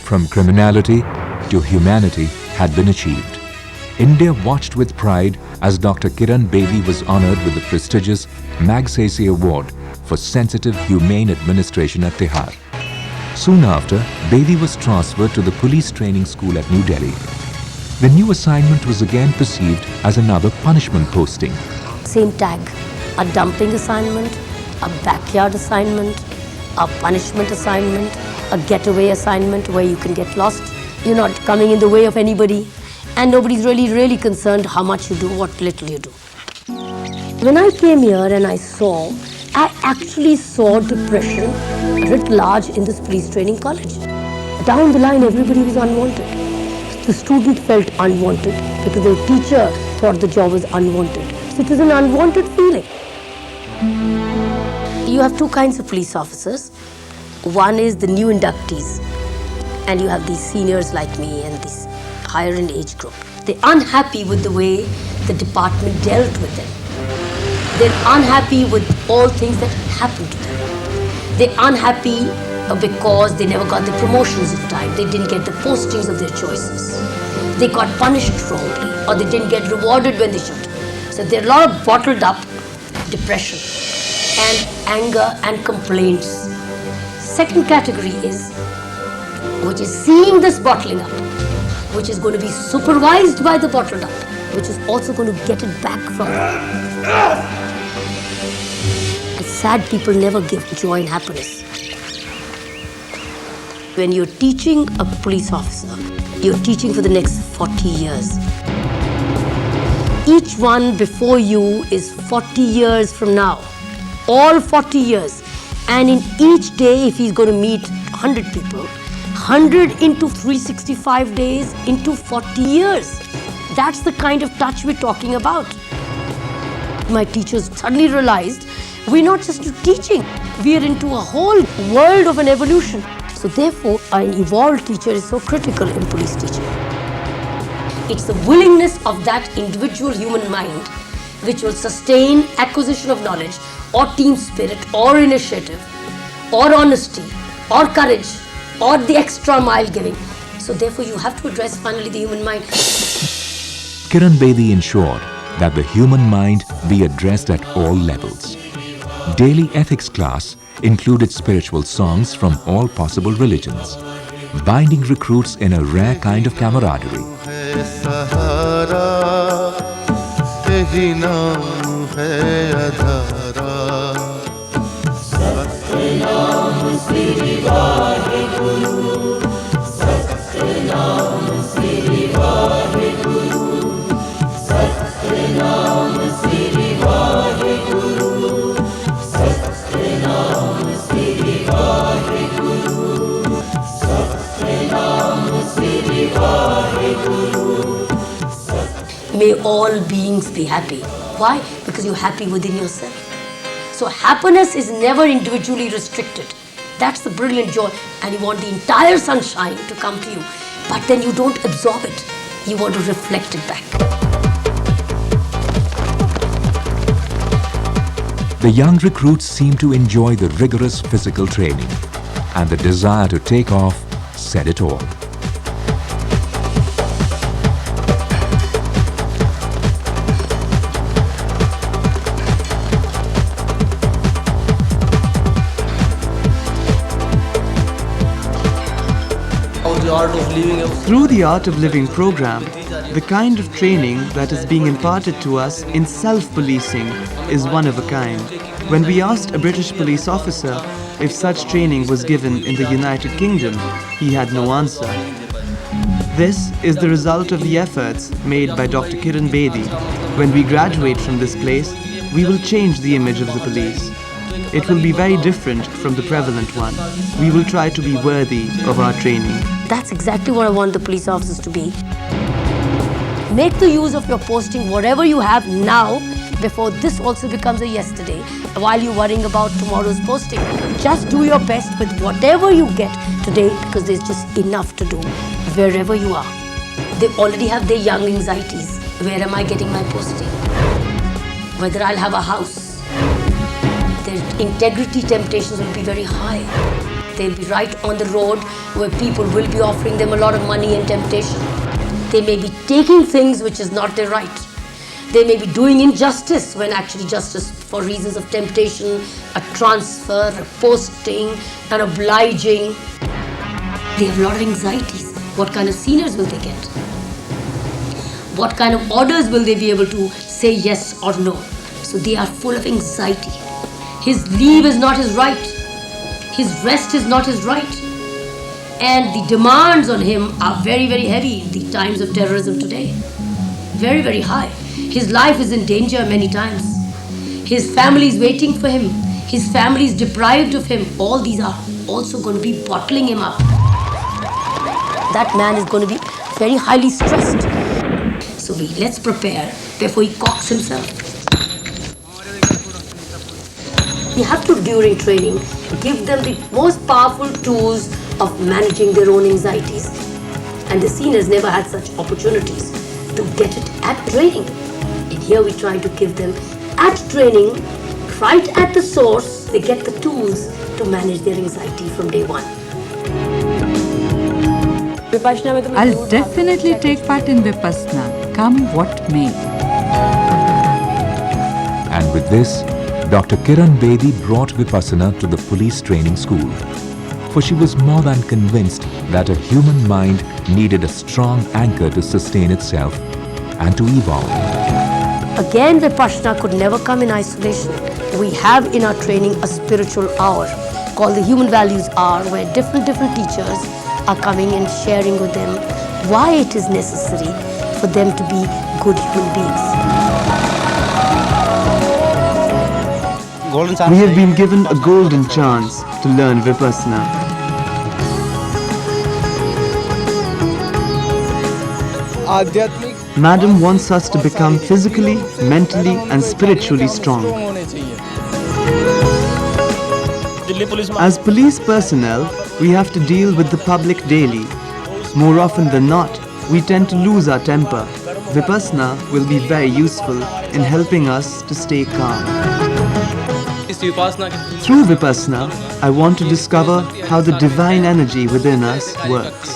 from criminality to humanity had been achieved. India watched with pride as Dr. Kiran Bedi was honored with the prestigious Magsaysay Award for sensitive, humane administration at Tihar. Soon after, Bedi was transferred to the police training school at New Delhi. The new assignment was again perceived as another punishment posting. Same tag, a dumping assignment, a backyard assignment, a punishment assignment, a getaway assignment where you can get lost. You're not coming in the way of anybody and nobody's really concerned how much you do, what little you do. When I came here and I actually saw depression writ large in this police training college. Down the line, everybody was unwanted. The student felt unwanted because the teacher thought the job was unwanted. So it was an unwanted feeling. You have two kinds of police officers. One is the new inductees, and you have these seniors like me and this higher in age group. They're unhappy with the way the department dealt with them. They're unhappy with all things that happened to them. They're unhappy because they never got the promotions in time. They didn't get the postings of their choices. They got punished wrongly, or they didn't get rewarded when they should. So there are a lot of bottled up depression and anger and complaints. Second category which is seeing this bottling up, which is going to be supervised by the bottled up, which is also going to get it back from them. Sad people never give joy and happiness. When you're teaching a police officer, you're teaching for the next 40 years. Each one before you is 40 years from now. All 40 years. And in each day, if he's going to meet 100 people, 100 into 365 days into 40 years. That's the kind of touch we're talking about. My teachers suddenly realized we're not just teaching, we're into a whole world of an evolution. So therefore, an evolved teacher is so critical in police teaching. It's the willingness of that individual human mind which will sustain acquisition of knowledge or team spirit or initiative or honesty or courage or the extra mile giving. So therefore, you have to address finally the human mind. Kiran Bedi ensured that the human mind be addressed at all levels. Daily ethics class included spiritual songs from all possible religions, binding recruits in a rare kind of camaraderie. May all beings be happy. Why? Because you're happy within yourself. So happiness is never individually restricted. That's the brilliant joy. And you want the entire sunshine to come to you. But then you don't absorb it. You want to reflect it back. The young recruits seemed to enjoy the rigorous physical training, and the desire to take off said it all. Through the Art of Living program, the kind of training that is being imparted to us in self-policing is one of a kind. When we asked a British police officer if such training was given in the United Kingdom, he had no answer. This is the result of the efforts made by Dr. Kiran Bedi. When we graduate from this place, we will change the image of the police. It will be very different from the prevalent one. We will try to be worthy of our training. That's exactly what I want the police officers to be. Make the use of your posting, whatever you have now, before this also becomes a yesterday, while you're worrying about tomorrow's posting. Just do your best with whatever you get today, because there's just enough to do wherever you are. They already have their young anxieties. Where am I getting my posting? Whether I'll have a house. Their integrity temptations will be very high. They'll be right on the road where people will be offering them a lot of money and temptation. They may be taking things which is not their right. They may be doing injustice when actually justice for reasons of temptation, a transfer, a posting, an obliging. They have a lot of anxieties. What kind of seniors will they get? What kind of orders will they be able to say yes or no? So they are full of anxiety. His leave is not his right. His rest is not his right. And the demands on him are very, very heavy in the times of terrorism today. Very, very high. His life is in danger many times. His family is waiting for him. His family is deprived of him. All these are also going to be bottling him up. That man is going to be very highly stressed. So let's prepare before he cocks himself. We have to, during training, give them the most powerful tools of managing their own anxieties. And the seniors never had such opportunities to get it at training. And here we try to give them at training, right at the source, they get the tools to manage their anxiety from day one. I'll definitely take part in Vipassana, come what may. And with this, Dr. Kiran Bedi brought Vipassana to the police training school. For she was more than convinced that a human mind needed a strong anchor to sustain itself and to evolve. Again, Vipassana could never come in isolation. We have in our training a spiritual hour called the Human Values Hour, where different teachers are coming and sharing with them why it is necessary for them to be good human beings. We have been given a golden chance to learn Vipassana. Madam wants us to become physically, mentally and spiritually strong. As police personnel, we have to deal with the public daily. More often than not, we tend to lose our temper. Vipassana will be very useful in helping us to stay calm. Through Vipassana, I want to discover how the divine energy within us works.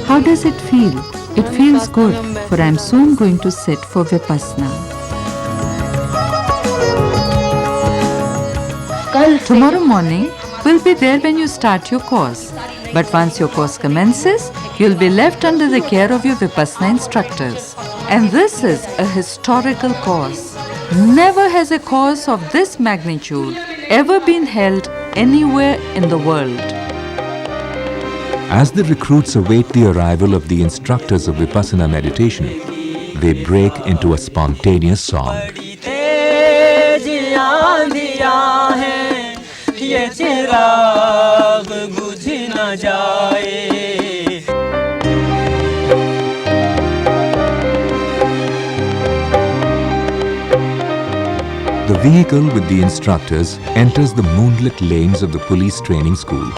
How does it feel? It feels good, for I am soon going to sit for Vipassana. Tomorrow morning, we'll be there when you start your course. But once your course commences, you'll be left under the care of your Vipassana instructors. And this is a historical course. Never has a course of this magnitude ever been held anywhere in the world. As the recruits await the arrival of the instructors of Vipassana meditation, they break into a spontaneous song. The vehicle with the instructors enters the moonlit lanes of the police training school.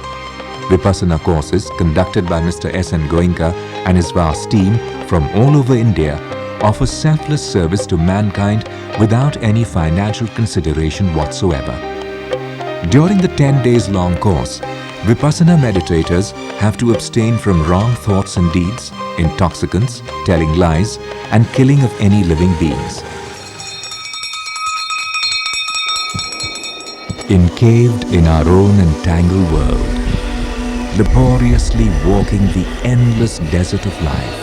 Vipassana courses conducted by Mr. S.N. Goenka and his vast team from all over India offer selfless service to mankind without any financial consideration whatsoever. During the 10 days long course, Vipassana meditators have to abstain from wrong thoughts and deeds, intoxicants, telling lies, and killing of any living beings. Encaved in our own entangled world, laboriously walking the endless desert of life,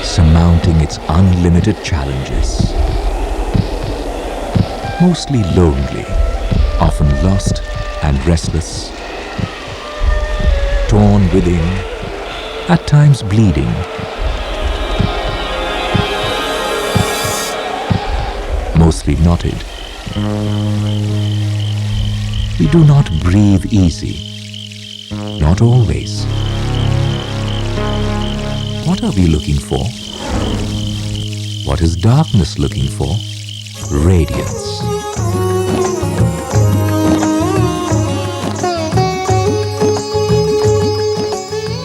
surmounting its unlimited challenges. Mostly lonely, often lost and restless, torn within, at times bleeding. Mostly knotted. We do not breathe easy. Not always. What are we looking for? What is darkness looking for? Radiance.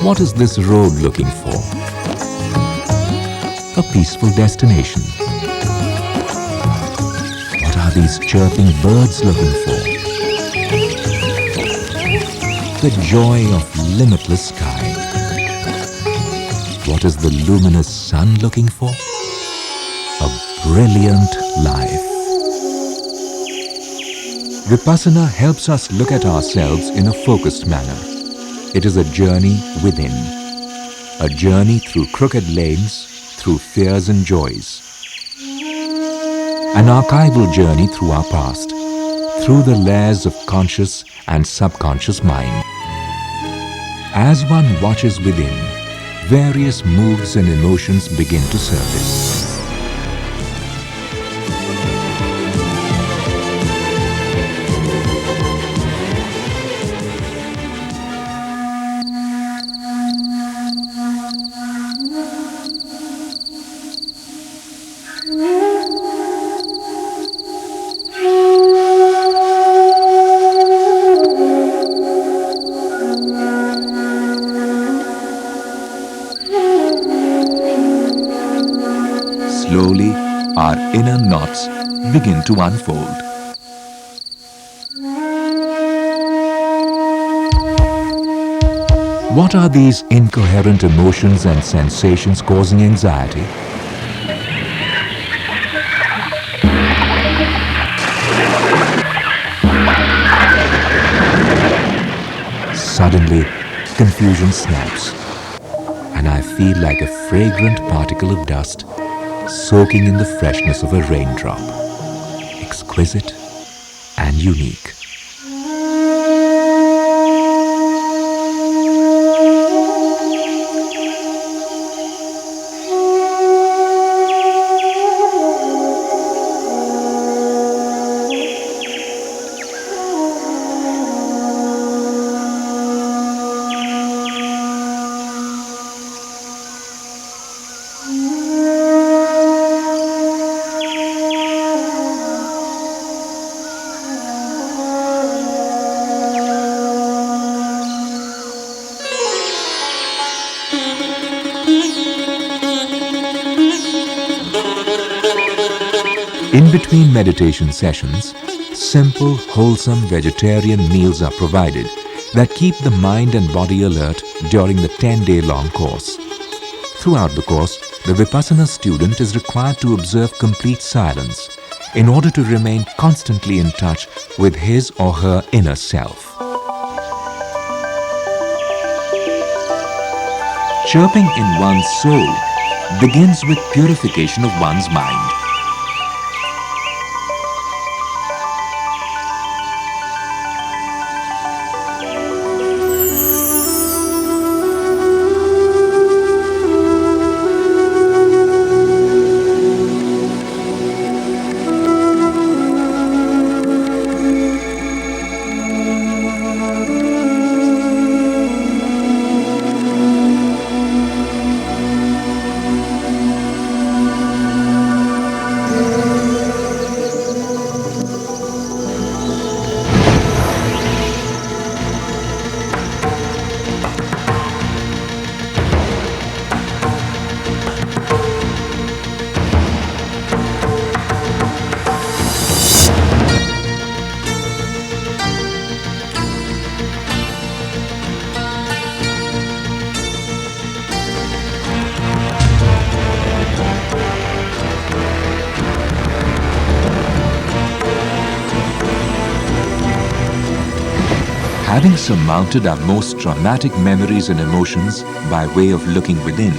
What is this road looking for? A peaceful destination. What are these chirping birds looking for? The joy of limitless sky. What is the luminous sun looking for? A brilliant life. Vipassana helps us look at ourselves in a focused manner. It is a journey within. A journey through crooked lanes, through fears and joys. An archival journey through our past, through the layers of conscious and subconscious mind. As one watches within, various moods and emotions begin to surface. Slowly, our inner knots begin to unfold. What are these incoherent emotions and sensations causing anxiety? Suddenly, confusion snaps, and I feel like a fragrant particle of dust soaking in the freshness of a raindrop. Exquisite and unique. In between meditation sessions, simple, wholesome vegetarian meals are provided that keep the mind and body alert during the 10-day-long course. Throughout the course, the Vipassana student is required to observe complete silence in order to remain constantly in touch with his or her inner self. Chirping in one's soul begins with purification of one's mind. Having surmounted our most traumatic memories and emotions by way of looking within,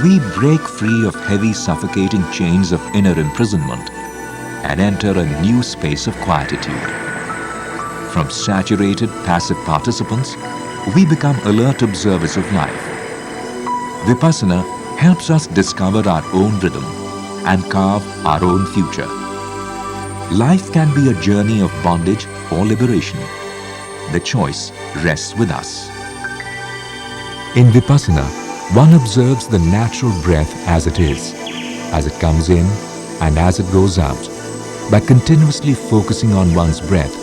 we break free of heavy suffocating chains of inner imprisonment and enter a new space of quietude. From saturated passive participants, we become alert observers of life. Vipassana helps us discover our own rhythm and carve our own future. Life can be a journey of bondage or liberation. The choice rests with us. In Vipassana, one observes the natural breath as it is, as it comes in and as it goes out. By continuously focusing on one's breath,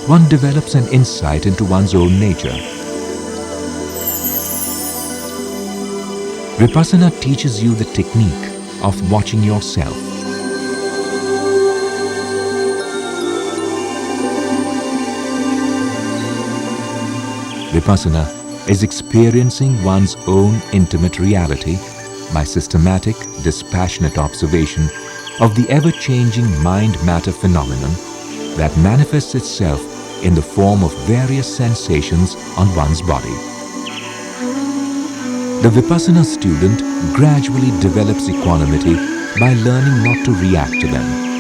one develops an insight into one's own nature. Vipassana teaches you the technique of watching yourself. Vipassana is experiencing one's own intimate reality by systematic, dispassionate observation of the ever-changing mind-matter phenomenon that manifests itself in the form of various sensations on one's body. The Vipassana student gradually develops equanimity by learning not to react to them.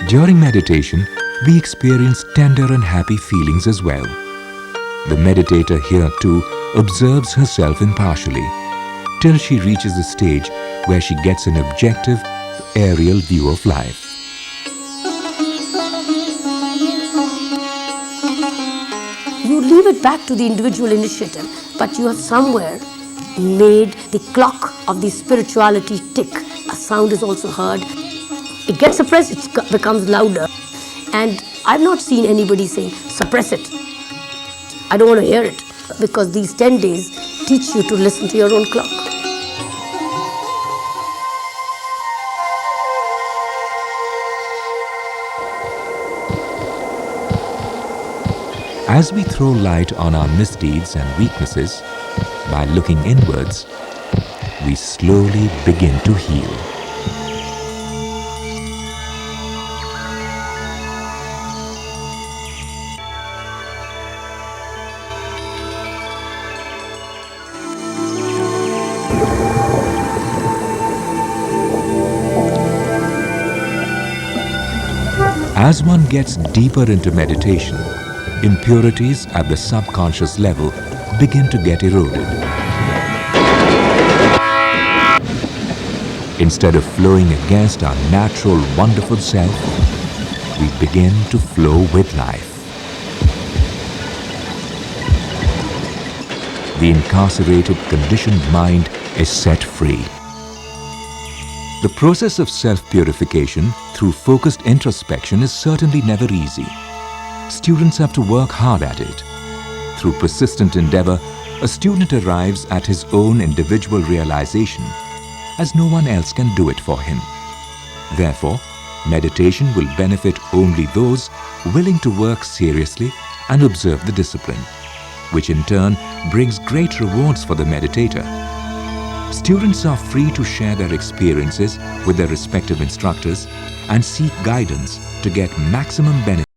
During meditation, we experience tender and happy feelings as well. The meditator here too observes herself impartially till she reaches a stage where she gets an objective, aerial view of life. You leave it back to the individual initiative, but you have somewhere made the clock of the spirituality tick. A sound is also heard. It gets suppressed, it becomes louder. And I've not seen anybody saying, suppress it. I don't want to hear it. Because these 10 days teach you to listen to your own clock. As we throw light on our misdeeds and weaknesses, by looking inwards, we slowly begin to heal. As one gets deeper into meditation, impurities at the subconscious level begin to get eroded. Instead of flowing against our natural, wonderful self, we begin to flow with life. The incarcerated, conditioned mind is set free. The process of self-purification through focused introspection is certainly never easy. Students have to work hard at it. Through persistent endeavor, a student arrives at his own individual realization, as no one else can do it for him. Therefore, meditation will benefit only those willing to work seriously and observe the discipline, which in turn brings great rewards for the meditator. Students are free to share their experiences with their respective instructors and seek guidance to get maximum benefit.